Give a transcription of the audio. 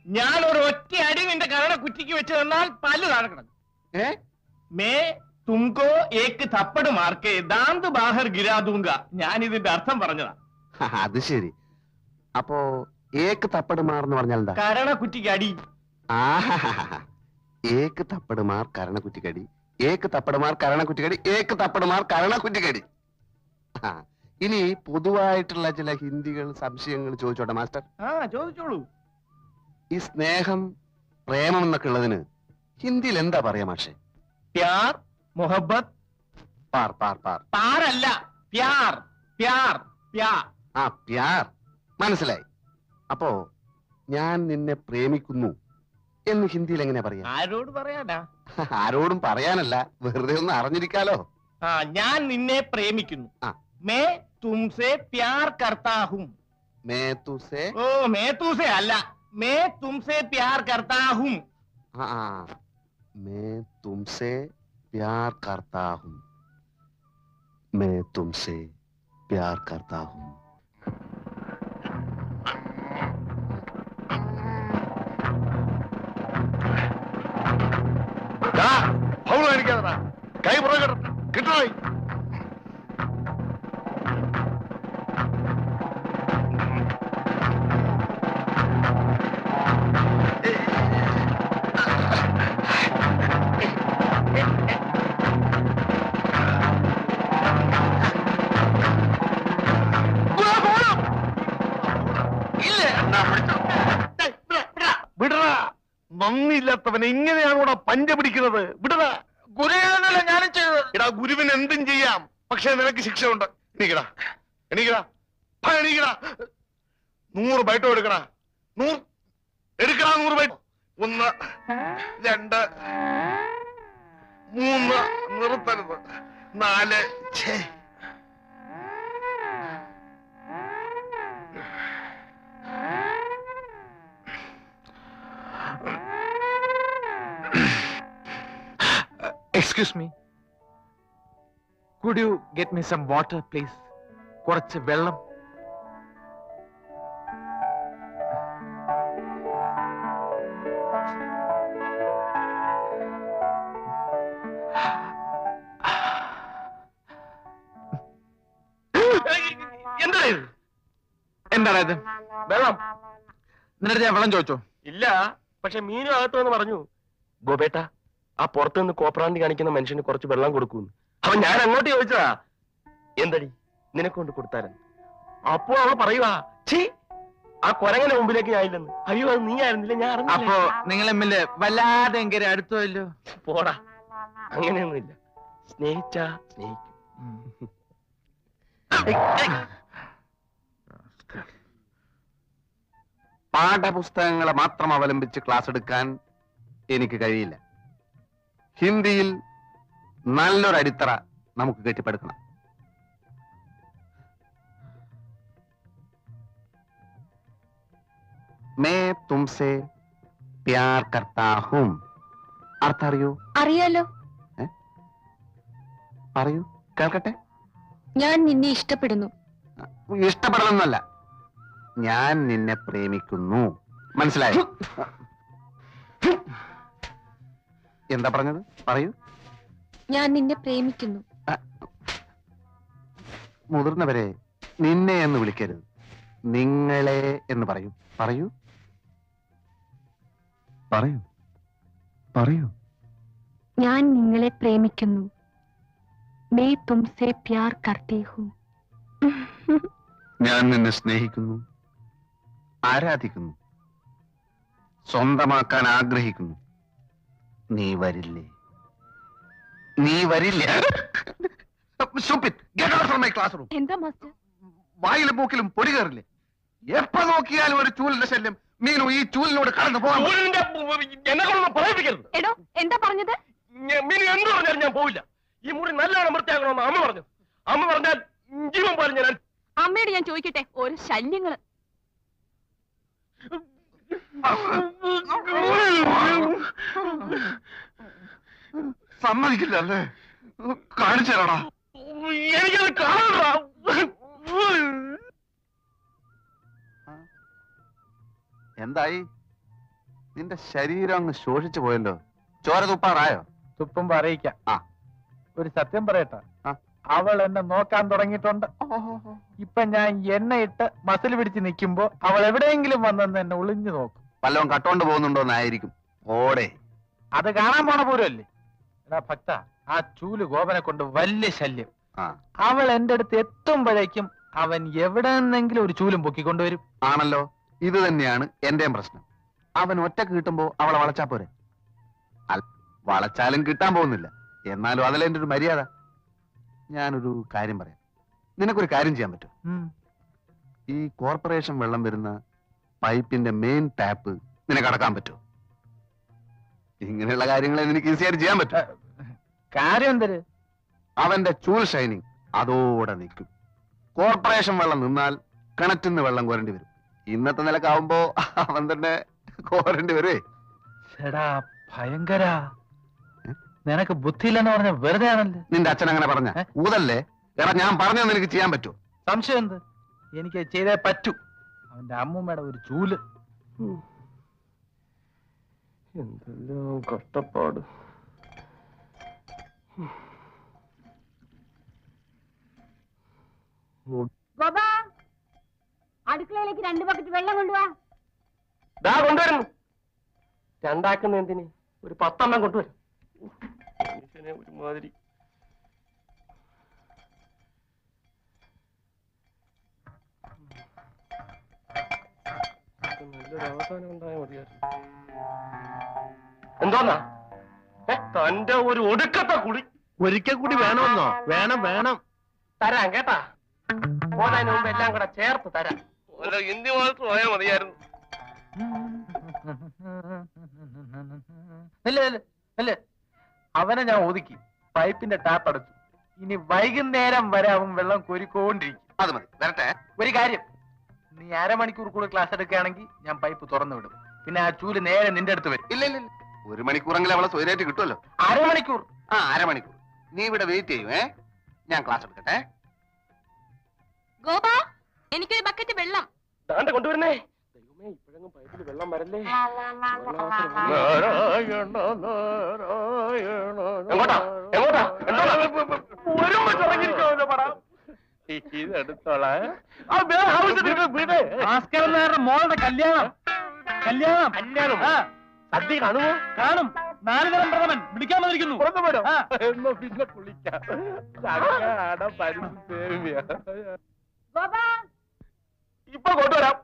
ഞാൻ ഒരു ഒറ്റ അടി നിന്റെ കരണ കുറ്റിക്ക് വെച്ച് തന്നാൽ പല്ല് താഴക്കണം. മേ തുംകോ ഏക്ക് തപ്പട് മാർക്കേ ദാന്ത് ബാഹർ ഗിരാ ദൂങ്ക. ഞാൻ ഇതിന്റെ അർത്ഥം പറഞ്ഞതാ. അത് ശരി. അപ്പോ ഏക്ക് തപ്പട് മാർ എന്ന് പറഞ്ഞാൽ എന്താ? കരണ കുറ്റിക്ക് അടി. ഏക്ക് തപ്പട് മാർ കരണ കുറ്റിക്കടി, ഏക്ക് തപ്പട് മാർ കരണ കുറ്റിക്കടി, ഏക്ക് തപ്പട് മാർ കരണ കുറ്റിക്കടി. ഇനി പൊതുവായിട്ടുള്ള ചില ഹിന്ദികൾ സംശയങ്ങൾ ചോദിച്ചോട്ടെ മാസ്റ്റർ? ചോദിച്ചോളൂ. ഈ സ്നേഹം, പ്രേമം എന്നൊക്കെ ഉള്ളതിന് ഹിന്ദിയിൽ എന്താ പറയാ മാഷെ? പ്യാർ, മൊഹബത്ത്. പാർ പാർ പാർ. പാറല്ല, പ്യാർ പ്യാർ പ്യാർ. പ്യാർ മനസ്സിലായി. അപ്പോ ഞാൻ നിന്നെ പ്രേമിക്കുന്നു എന്ന് ഹിന്ദിയിൽ എങ്ങനെയാ പറയാ? ആരോട് പറയാനാ? ആരോടും പറയാനല്ല, വെറുതെ ഒന്ന് അറിഞ്ഞിരിക്കാലോ. ഞാൻ നിന്നെ പ്രേമിക്കുന്നു. മേ തുംസെ പ്യാർ കർത്താ ഹൂം. മേ തുസേ? ഓ, മേ തുസേ അല്ല, മേ തുംസെ പ്യാർ കർത്താ ഹൂം. मैं तुमसे प्यार करता हूँ, मैं तुमसे प्यार करता हूँ. കൈ പുറകെ കിട്ടണോ? നന്ദിയില്ലാത്തവനെ ഇങ്ങനെയാണോ പഞ്ച പിടിക്കുന്നത്? വിടടാ. ഗുരുവിനല്ല ഞാനും ചെയ്തത്. എടാ, ഗുരുവിന് എന്തും ചെയ്യാം, പക്ഷെ നിനക്ക് ശിക്ഷ ഉണ്ട്. എണീക്കടാ, എണീക്കടാ, എണീക്കടാ. 100 ബൈറ്റോ എടുക്കടാ. 100 എടുക്കടാ, 100 ബൈറ്റ്. 1 2 3 നിർത്തരുത്. 4 Excuse me. Could you get me some water, please? കുറച്ച് വെള്ളം. എന്താണ് ഇത്? വെള്ളം. നിന്റെ ഞാൻ വെള്ളം ചോദിച്ചോ? ഇല്ല, പക്ഷെ മീനും അകത്തുവെന്ന് പറഞ്ഞു. ഗോപേട്ട, ആ പുറത്തുനിന്ന് കോപ്രാന്തി കാണിക്കുന്ന മനുഷ്യന് കുറച്ച് വെള്ളം കൊടുക്കൂന്ന്. അവൻ ഞാൻ അങ്ങോട്ട് ചോദിച്ചതാ. എന്തടി നിനക്കൊണ്ട് കൊടുത്താരൻ? അപ്പോ അവൾ പറയുവാ, ഛീ, ആ കൊരങ്ങനെ മുമ്പിലേക്ക് ഞാനില്ലെന്ന്. അയ്യോ, അത് നീ ആയിരുന്നില്ല, ഞാൻ അറിഞ്ഞില്ല. അപ്പോ നിങ്ങൾ തമ്മില് വല്ലാതെ എങ്കിലും അടുത്തല്ലോ? പോടാ, അങ്ങനെയൊന്നുമില്ല. സ്നേഹിച്ചാ സ്നേഹിക്കും. പാഠപുസ്തകങ്ങളെ മാത്രം അവലംബിച്ച് ക്ലാസ് എടുക്കാൻ എനിക്ക് കഴിയില്ല. ഹിന്ദിയിൽ നല്ലൊരു അടിത്തറ നമുക്ക് കെട്ടിപ്പടുക്കണം. മേ തുംസെ പ്യാർ കർത്താ ഹൂം. അർത്ഥം അറിയോ? അറിയാലോ. പറയൂ, കേൾക്കട്ടെ. ഞാൻ നിന്നെ ഇഷ്ടപ്പെടുന്നു. ഇഷ്ടപ്പെടണമെന്നല്ല, ഞാൻ നിന്നെ പ്രേമിക്കുന്നു. മനസ്സിലായോ? എന്താ പറഞ്ഞത്? പറയൂ. ഞാൻ നിന്നെ പ്രേമിക്കുന്നു. മുതിർന്നവരെ നിന്നെ എന്ന് വിളിക്കരുത്, നിങ്ങളെ എന്ന് പറയൂ. പറയൂ, പറയൂ, പറയൂ. ഞാൻ നിങ്ങളെ പ്രേമിക്കുന്നു. मैं तुमसे प्यार करती हूँ. ഞാൻ നിന്നെ സ്നേഹിക്കുന്നു, ആരാധിക്കുന്നു, സ്വന്തമാക്കാൻ ആഗ്രഹിക്കുന്നു. നീ വരില്ലേ? നീ വരില്ലേ? എന്താ മാസ്റ്റർ? വായിലും മൂക്കിലും പൊടി കയറില്ലേ? എപ്പോ നോക്കിയാലും ഒരു ചൂലിന്റെ ശല്യം. മീനു, ഈ ചൂലിനോട് കടന്നു പോകാൻ. എടോ, എന്താ പറഞ്ഞത്? മീനു എന്ത് പറഞ്ഞാലും ഞാൻ പോവില്ല. ഈ മുറി നല്ലോണം വൃത്തിയാക്കണമെന്ന് അമ്മ പറഞ്ഞു. അമ്മ പറഞ്ഞാൽ ജീവൻ പറഞ്ഞു. ഞാൻ അമ്മയോട് ഞാൻ ചോദിക്കട്ടെ, ഓരോ ശല്യങ്ങള്. സമ്മതിക്കില്ല അല്ലേ? കാണിച്ചു തരാടാ. എനിക്കത് കാണാ. എന്തായി? നിന്റെ ശരീരം അങ്ങ് ശോഷിച്ചു പോയല്ലോ. ചോര തുപ്പാറായോ? തുപ്പുമ്പോ അറിയിക്കാം. ആ. ഒരു സത്യം പറയട്ടെ, ആ. അവൾ എന്നെ നോക്കാൻ തുടങ്ങിയിട്ടുണ്ട്. ഇപ്പൊ ഞാൻ എണ്ണയിട്ട് മസിൽ പിടിച്ച് നിൽക്കുമ്പോ അവൾ എവിടെയെങ്കിലും വന്നെന്ന് എന്നെ ഒളിഞ്ഞു നോക്കും. വല്ലതും കട്ടോണ്ട് പോകുന്നുണ്ടോന്നായിരിക്കും. ഓടെ അത് കാണാൻ പോണ പോലുമല്ലേ. എടാ ഭക്ത, ആ ചൂല് ഗോപനെ കൊണ്ട് വലിയ ശല്യം. ആ അവൾ എന്റെ അടുത്ത് എത്തുമ്പോഴേക്കും അവൻ എവിടെ നിന്നെങ്കിലും ഒരു ചൂലും പൊക്കിക്കൊണ്ടുവരും. ആണല്ലോ. ഇത് തന്നെയാണ് എന്റെയും പ്രശ്നം. അവൻ ഒറ്റക്ക് കിട്ടുമ്പോ അവളെ വളച്ചാ പോരെ. വളച്ചാലും കിട്ടാൻ പോകുന്നില്ല. എന്നാലും അതല്ല എന്റെ ഒരു മര്യാദ. ഞാനൊരു കാര്യം പറയാം. നിനക്കൊരു കാര്യം ചെയ്യാൻ പറ്റും. ഈ കോർപ്പറേഷൻ വെള്ളം വരുന്ന പൈപ്പിന്റെ മെയിൻ ടാപ്പ് നിനക്ക് അടക്കാൻ പറ്റുമോ? ഇങ്ങനെയുള്ള കാര്യങ്ങളെ നിനക്ക് ഈസിയായിട്ട് ചെയ്യാൻ പറ്റും. കാര്യം എന്തര്? അവന്റെ ചൂൽ ഷൈനിങ് അതോടെ നിൽക്കും. കോർപ്പറേഷൻ വെള്ളം നിന്നാൽ കിണറ്റിന്ന് വെള്ളം കോരേണ്ടി വരും. ഇന്നത്തെ നിലക്കാവുമ്പോ അവൻ തന്നെ കോരേണ്ടി വരുവേ. എടാ ഭയങ്കര, നിനക്ക് ബുദ്ധിയില്ലെന്ന് പറഞ്ഞ വെറുതെ ആണല്ലേ. നിന്റെ അച്ഛൻ അങ്ങനെ പറഞ്ഞ ഊതല്ലേ? എടാ ഞാൻ പറഞ്ഞത് നിനക്ക് ചെയ്യാൻ പറ്റുമോ? സംശയം എന്ത്? എനിക്ക് ചെയ്തേ പറ്റൂ. അവന്റെ അമ്മൂമ്മയുടെ ഒരു ചൂല്. എന്തെല്ലാം കഷ്ടപ്പാട്. ഗോപാ, അടുക്കളയിലേക്ക് 2 ബക്കറ്റ് വെള്ളം കൊണ്ടുവാ. ദാ കൊണ്ടുവരുന്നു. രണ്ടാക്കുന്ന എന്തിന്? ഒരു 10 എണ്ണം കൊണ്ടുവരും. മനുഷ്യനെ ഒരുമാതിരി. നല്ലൊരു അവസാനം ഉണ്ടായാൽ മതിയായിരുന്നു. എന്തോന്നാ തന്റെ ഒരു ഒടുക്കത്തെ കുളി? ഒരിക്കൽ കൂടി വേണമെന്നോ? വേണം വേണം. തരാം കേട്ടാ. പോന്നതിന് മുമ്പ് എല്ലാം കൂടെ ചേർത്ത് തരാം. ഹിന്ദി മാത്രം പോയാൽ മതിയായിരുന്നു. അല്ലേ, അവനെ ഞാൻ ഒതുക്കി. പൈപ്പിന്റെ ടാപ്പ് അടച്ചു. ഇനി വൈകുന്നേരം വരെ അവൻ വെള്ളം കോരിക്കൊണ്ടിരിക്കും. അത് മതി, വരട്ടെ. ഒരു കാര്യം, നീ അരമണിക്കൂർ കൂടെ ക്ലാസ് എടുക്കുകയാണെങ്കിൽ ഞാൻ പൈപ്പ് തുറന്നു വിടും. പിന്നെ ആ ചൂല് നേരെ നിന്റെ അടുത്ത് വരും. ഇല്ല ഇല്ല, 1 മണിക്കൂറെങ്കിലും അവളെ സ്വൈരായിട്ട് കിട്ടുമല്ലോ. അരമണിക്കൂർ. ആ, അരമണിക്കൂർ. നീ ഇവിടെ വെയിറ്റ് ചെയ്യൂ. ഞാൻ ക്ലാസ് എടുക്കട്ടെ. ഗോപാ, എനിക്കൊരു ബക്കറ്റ് വെള്ളം. ദാണ്ട കൊണ്ടുവരുന്നേ. ദൈവമേ, ഇപ്പോഴെങ്ങും പൈപ്പിൽ വെള്ളം വരല്ലേ. എങ്ങോട്ടാ എങ്ങോട്ടാ? മോളുടെ കല്യാണം. കല്യാണം സദ്യ കാണുമോ? കാണും. 4 തരം പ്രഥമൻ വിളിക്കാൻ വന്നിരിക്കുന്നു. പിന്നെ കുളിക്കാം. ഗോപാ, ഇപ്പൊ കൊണ്ടുവരാം.